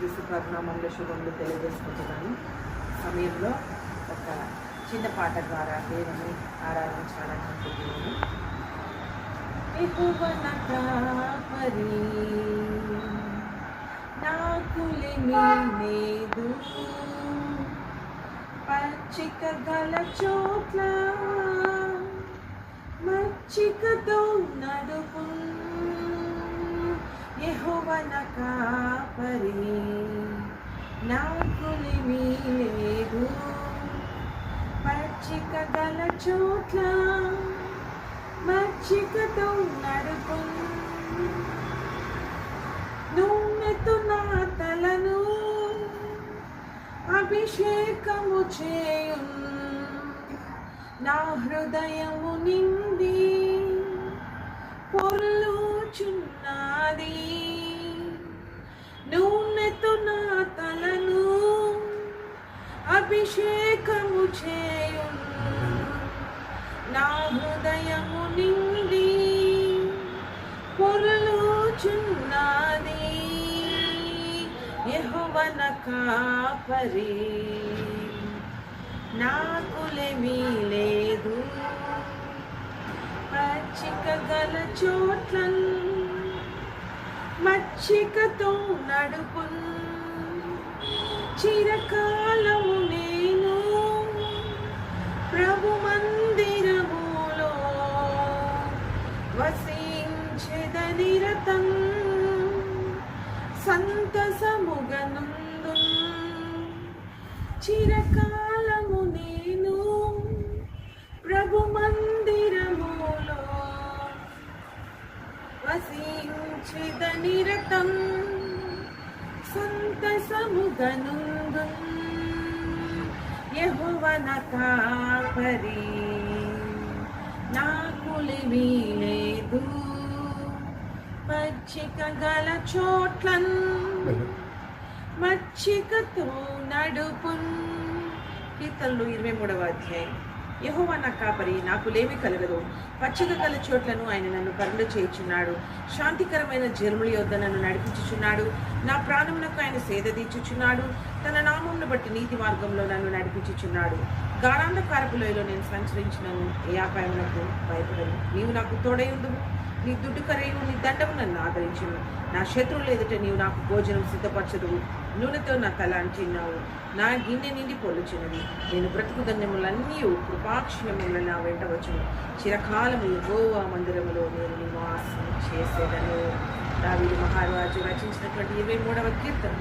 యేసుక్రీస్తు పరిణామంలో శుభములు తెలియజేసుకుంటున్నాను. సమయంలో ఒక చిన్న పాట ద్వారా దేవుని ఆరాధించాలని అనుకుంటున్నాను. యెహోవా నా కాపరి, నాకులేమీ లేదు, పచ్చిక గల చోట్ల మచ్చికతో నడుపు. యెహోవా నా కాపరి, నాకులేమీ లేదు, పచ్చిక గల చోట్ల మచ్చికతో నడుపు. నూనెతో నా తలను అభిషేకము చేయును, నా హృదయము నిండి పొర్లుచున్నది. నూనెతో నా తలను అభిషేకము చేయును, నా హృదయము నిండి పొర్లుచున్నది. యెహోవా నా కాపరి, నాకులేమీ లేదు, పచ్చిక గల చోట్ల మచ్చికతో నడుపు. చిరకాలము నేను ప్రభు మందిరములో వసించెదనిరతం, సంతసముగనుందు. చిరకాలము నేను ప్రభు మందిరములో వసించెదనిరతం, సంతసముగనుందు. యెహోవా నా కాపరి, నాకులేమీ లేదు, పచ్చిక గల చోట్ల మచ్చికతో నడుపు. కీర్తనలు 23వ అధ్యాయం. యెహోవా నా కాపరి, నాకులేమీ కలగదు, పచ్చిక గల చోట్లను ఆయన నన్ను పరుండ చేయుచున్నాడు, శాంతికరమైన జలముల యొద్ద నన్ను నడిపించుచున్నాడు. నా ప్రాణమునకు ఆయన సేద తీర్చుచున్నాడు, తన నామమును బట్టి నీతి మార్గంలో నన్ను నడిపించుచున్నాడు. గాఢాంధకారపు లోయలో నేను సంచరించినను, ఏ అపాయమునకు భయపడను. నీవు నాకు తోడయుండుము, నీ దుడ్డు కరయును, నీ దండము నన్ను ఆదరించును. నా శత్రువులు ఎదుట నీవు నాకు భోజనం సిద్ధపరచదువు, నూనెతో నా తల అంటిన్నావు, నా గిన్నె నిండి పొల్లుచున్నది. నేను బ్రతుకు ధన్యములన్నీ కృపాక్షేమములు నా వెంట వచ్చును. చిరకాలము యెహోవా మందిరములో నేను నివాసం చేసేదను. దావీదు మహారాజు రచించినటువంటి 23వ కీర్తన.